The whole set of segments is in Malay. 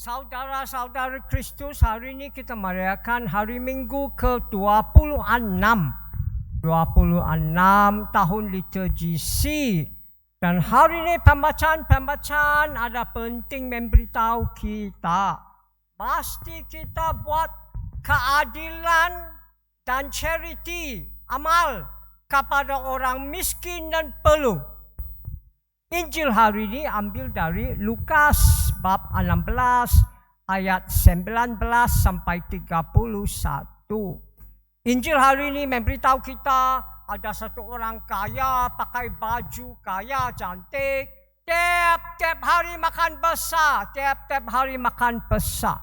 Saudara-saudara Kristus, hari ini kita merayakan hari Minggu ke-26. 26 tahun liturgi C. Dan hari ini pembacaan ada penting memberitahu kita. Pasti kita buat keadilan dan charity, amal kepada orang miskin dan perlu. Injil hari ini ambil dari Lukas bab 16 ayat 19 sampai 31. Injil hari ini memberitahu kita ada satu orang kaya pakai baju kaya cantik. Tiap-tiap hari makan besar, tiap-tiap hari makan besar.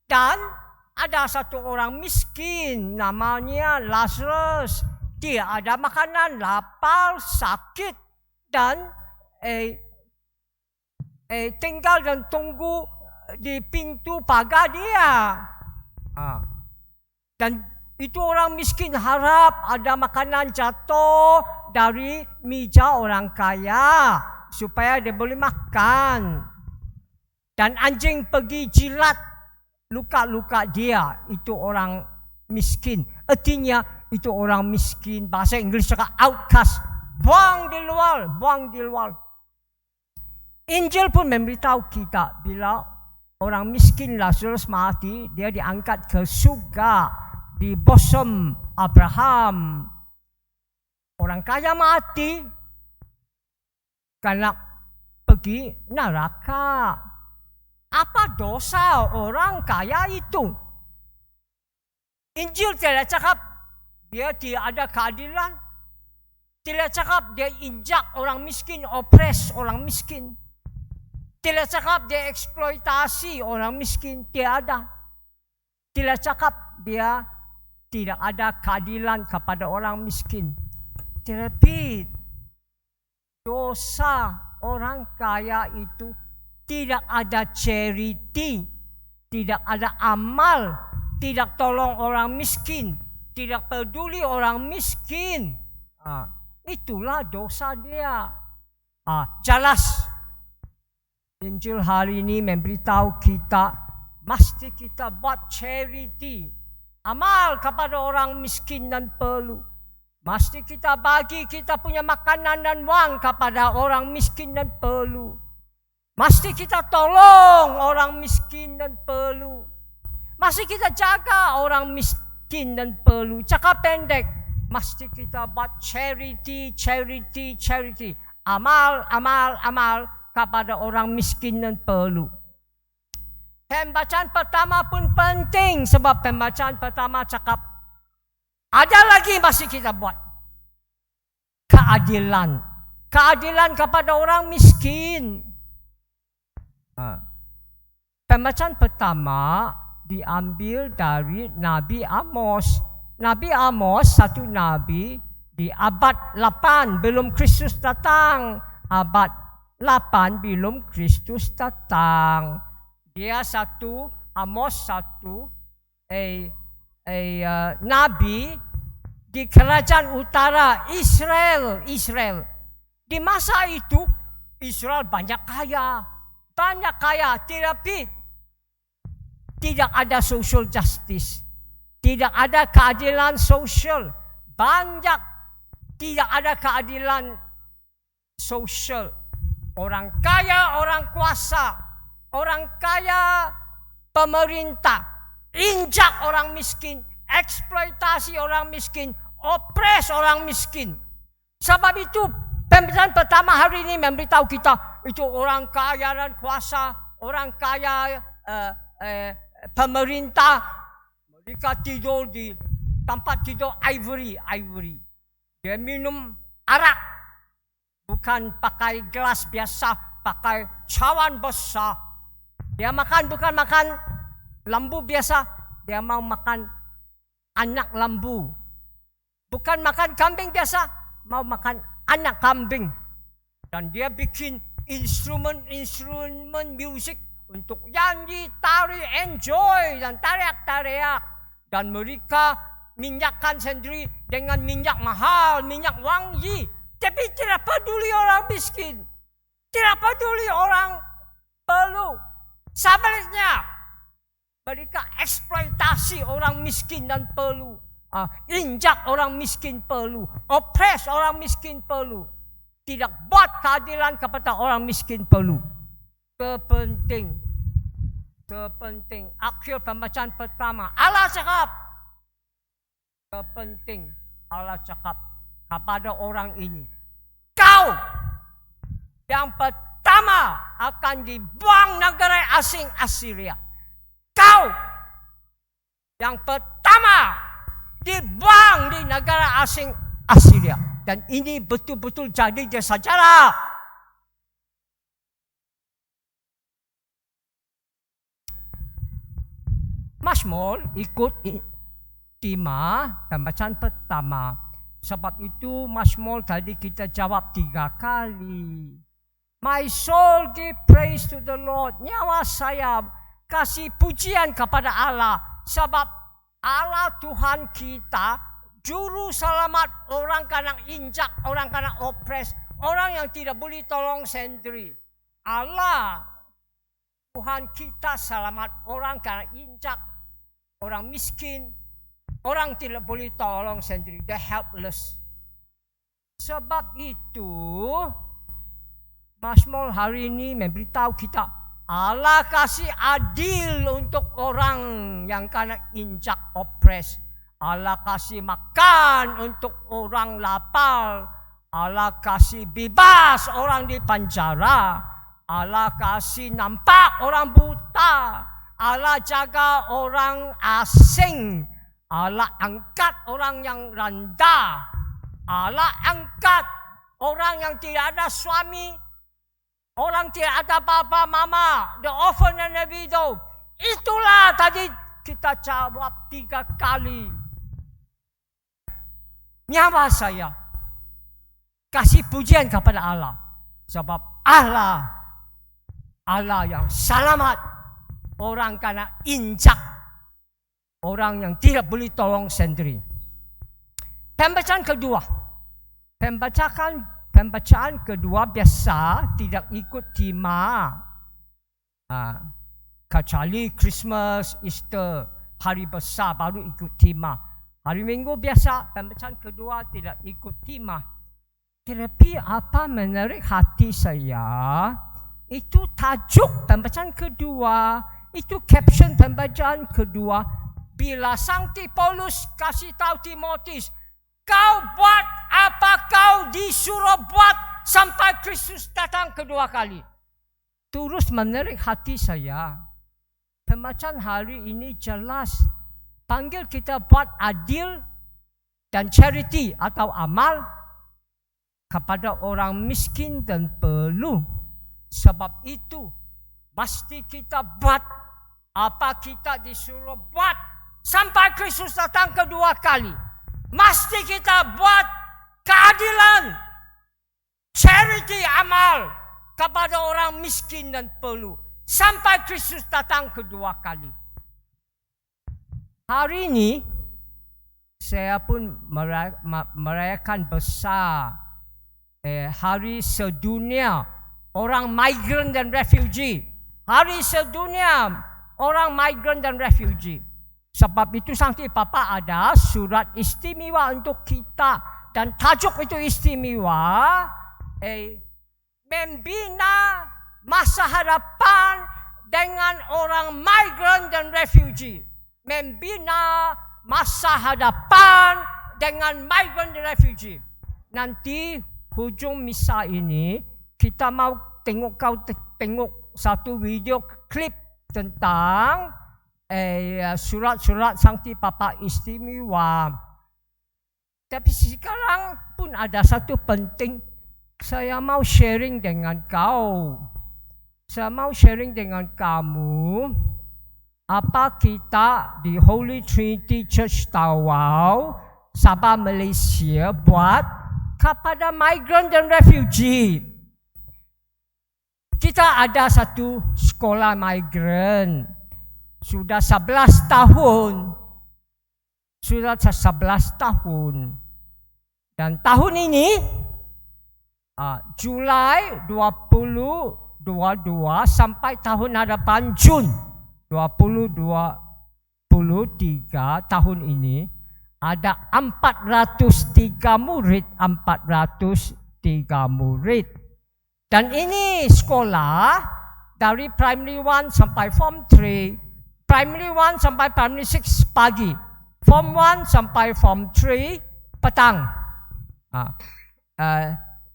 Dan ada satu orang miskin namanya Lazarus. Dia ada makanan, lapar, sakit dan tinggal dan tunggu di pintu pagar dia. Dan itu orang miskin harap ada makanan jatuh dari meja orang kaya supaya dia boleh makan. Dan anjing pergi jilat luka-luka dia. Itu orang miskin. Artinya itu orang miskin. Bahasa Inggris cakap outcast. Buang di luar, buang di luar. Injil pun memberitahu kita bila orang miskin Lazarus mati, dia diangkat ke surga di bosom Abraham. Orang kaya mati karena pergi neraka. Apa dosa orang kaya itu? Injil tidak cakap dia tidak ada keadilan. Tidak cakap dia injak orang miskin, opres orang miskin. Tidak cakap dia eksploitasi orang miskin, tidak ada. Tidak cakap dia tidak ada keadilan kepada orang miskin. Tetapi dosa orang kaya itu tidak ada charity, tidak ada amal, tidak tolong orang miskin, tidak peduli orang miskin. Itulah dosa dia. Jelas. Injil hari ini memberitahu kita, mesti kita buat charity, amal kepada orang miskin dan perlu. Mesti kita bagi kita punya makanan dan wang kepada orang miskin dan perlu. Mesti kita tolong orang miskin dan perlu. Mesti kita jaga orang miskin dan perlu. Cakap pendek, mesti kita buat charity, charity, charity. Amal, amal, amal kepada orang miskin dan perlu. Pembacaan pertama pun penting sebab pembacaan pertama cakap ada lagi masih kita buat. Keadilan. Keadilan kepada orang miskin. Pembacaan pertama diambil dari Nabi Amos. Nabi Amos satu nabi di abad 8 belum Kristus datang. Abad 8 belum Kristus datang. Dia satu, Amos satu, nabi di kerajaan utara Israel. Di masa itu Israel banyak kaya, tetapi tidak ada social justice, tidak ada keadilan sosial, tidak ada keadilan sosial. Orang kaya, orang kuasa, orang kaya, pemerintah, injak orang miskin, eksploitasi orang miskin, opres orang miskin. Sebab itu pembacaan pertama hari ini memberitahu kita, itu orang kaya dan kuasa, orang kaya, pemerintah, mereka tidur di tempat tidur ivory. Dia minum arak. Bukan pakai gelas biasa, pakai cawan besar. Dia makan bukan makan lembu biasa, dia mau makan anak lembu. Bukan makan kambing biasa, mau makan anak kambing. Dan dia bikin instrumen musik untuk nyanyi, tari, enjoy dan teriak-teriak. Dan mereka minyakkan sendiri dengan minyak mahal, minyak wangi. Tapi tidak peduli orang miskin. Tidak peduli orang perlu. Sebaliknya, mereka eksploitasi orang miskin dan perlu. Injak orang miskin perlu. Oppress orang miskin perlu. Tidak buat keadilan kepada orang miskin perlu. Terpenting. Akhir pembacaan pertama. Allah cakap. Terpenting. Allah cakap kepada orang ini. Kau yang pertama akan dibuang negara asing Assyria. Kau yang pertama dibuang di negara asing Assyria. Dan ini betul-betul jadi di sejarah. Mazmur ikut tema pembacaan pertama. Sebab itu Mazmur tadi kita jawab 3 kali. My soul give praise to the Lord. Nyawa saya kasih pujian kepada Allah. Sebab Allah Tuhan kita, juru selamat orang kena injak, orang kena opres, orang yang tidak boleh tolong sendiri. Allah Tuhan kita selamat orang kena injak, orang miskin, orang tidak boleh tolong sendiri. They're helpless. Sebab itu Mazmur hari ini memberitahu kita, Allah kasih adil untuk orang yang kena injak, opres. Allah kasih makan untuk orang lapar. Allah kasih bebas orang di penjara. Allah kasih nampak orang buta. Allah jaga orang asing. Allah angkat orang yang rendah. Allah angkat orang yang tidak ada suami. Orang tidak ada bapa mama, the orphan and the widow. Itulah tadi kita jawab 3 kali. Nyawa saya kasih pujian kepada Allah. Sebab Allah yang selamat orang kena injak, orang yang tidak boleh tolong sendiri. Pembacaan kedua biasa tidak ikut tema. Kecuali Christmas, Easter, hari besar baru ikut tema. Hari Minggu biasa, pembacaan kedua tidak ikut tema. Tetapi apa menarik hati saya, itu tajuk pembacaan kedua, itu caption pembacaan kedua. Bila Sankti Paulus kasih tahu Timotius, kau buat apa kau disuruh buat sampai Kristus datang kedua kali. Terus menarik hati saya. Pembacaan hari ini jelas panggil kita buat adil dan charity atau amal kepada orang miskin dan perlu. Sebab itu mesti kita buat apa kita disuruh buat sampai Kristus datang kedua kali. Mesti kita buat keadilan, charity, amal kepada orang miskin dan perlu sampai Kristus datang kedua kali. Hari ini saya pun merayakan besar Hari Sedunia Orang Migran dan Refugee. Hari Sedunia Orang Migran dan Refugee. Sebab itu Sankti Papa ada surat istimewa untuk kita. Dan tajuk itu istimewa. Membina masa hadapan dengan orang migran dan refugee. Membina masa hadapan dengan migran dan refugee. Nanti hujung misa ini kita mau tengok satu video klip tentang surat-surat Sankti Papa istimewa. Tapi sekarang pun ada satu penting. Saya mau sharing dengan kau. Saya mau sharing dengan kamu. Apa kita di Holy Trinity Church Tawau, Sabah, Malaysia buat kepada migran dan refugee. Kita ada satu sekolah migran. Sudah 11 tahun. Sudah 11 tahun. Dan tahun ini, Julai 2021, sampai tahun hadapan Jun 2023 tahun ini ada 403 murid. Dan ini sekolah dari primary 1 sampai form 3, primary 1 sampai primary 6 pagi, form 1 sampai form 3 petang.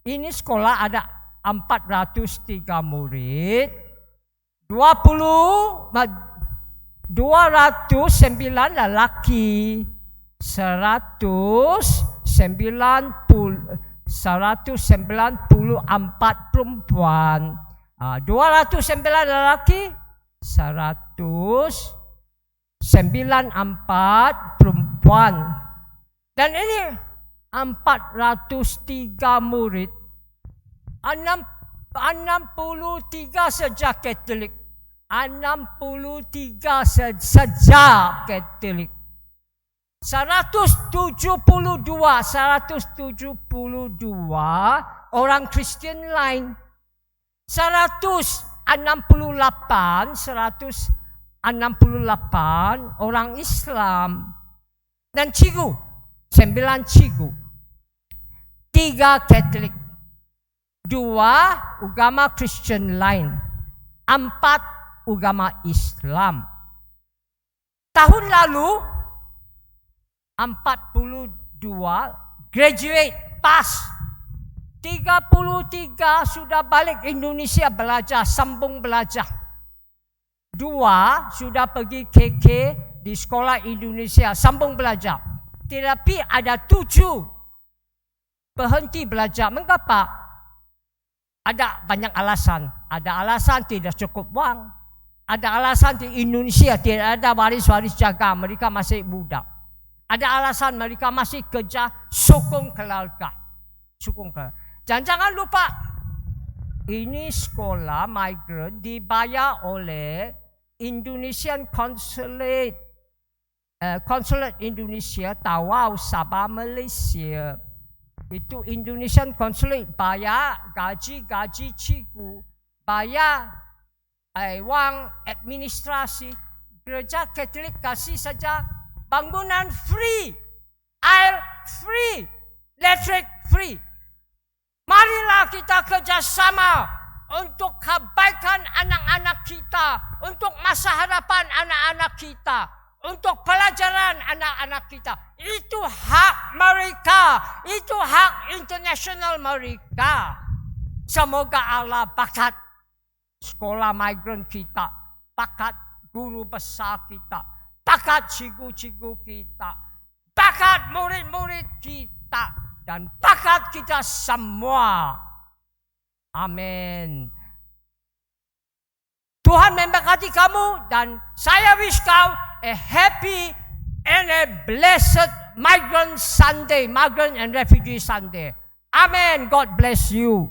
Ini sekolah ada 403 murid, 209 lelaki, 194 perempuan. 209 lelaki, 194 perempuan. Dan ini 403 murid, 63 saja Katolik. 63 saja Katolik. 172 orang Kristen lain. 168 orang Islam. Dan cikgu, 9 cikgu. 3 Katolik. 2 agama Kristen lain. 4 agama Islam. Tahun lalu 42 graduate pass. 33 sudah balik Indonesia belajar, sambung belajar. 2 sudah pergi KK di sekolah Indonesia, sambung belajar. Tetapi ada 7 berhenti belajar. Mengapa? Ada banyak alasan. Ada alasan tidak cukup wang. Ada alasan di Indonesia tidak ada waris-waris jaga, mereka masih budak. Ada alasan mereka masih kerja sokong keluarga. Dan jangan lupa, ini sekolah migran dibayar oleh Indonesian Consulate Indonesia, Tawau, Sabah, Malaysia. Itu Indonesian Consulate bayar gaji cikgu, bayar wang administrasi. Gereja Katolik kasih saja bangunan free, air free, listrik free. Marilah kita kerjasama untuk kebaikan anak-anak kita, untuk masa hadapan anak-anak kita, untuk pelajaran anak-anak kita. Itu hak mereka, itu hak internasional mereka. Semoga Allah bakat sekolah migran kita, bakat guru besar kita, bakat cikgu-cikgu kita, bakat murid-murid kita, dan bakat kita semua. Amin. Tuhan memberkati kamu dan saya wish kau a happy and a blessed Migrant Sunday, Migrant and Refugee Sunday. Amen. God bless you.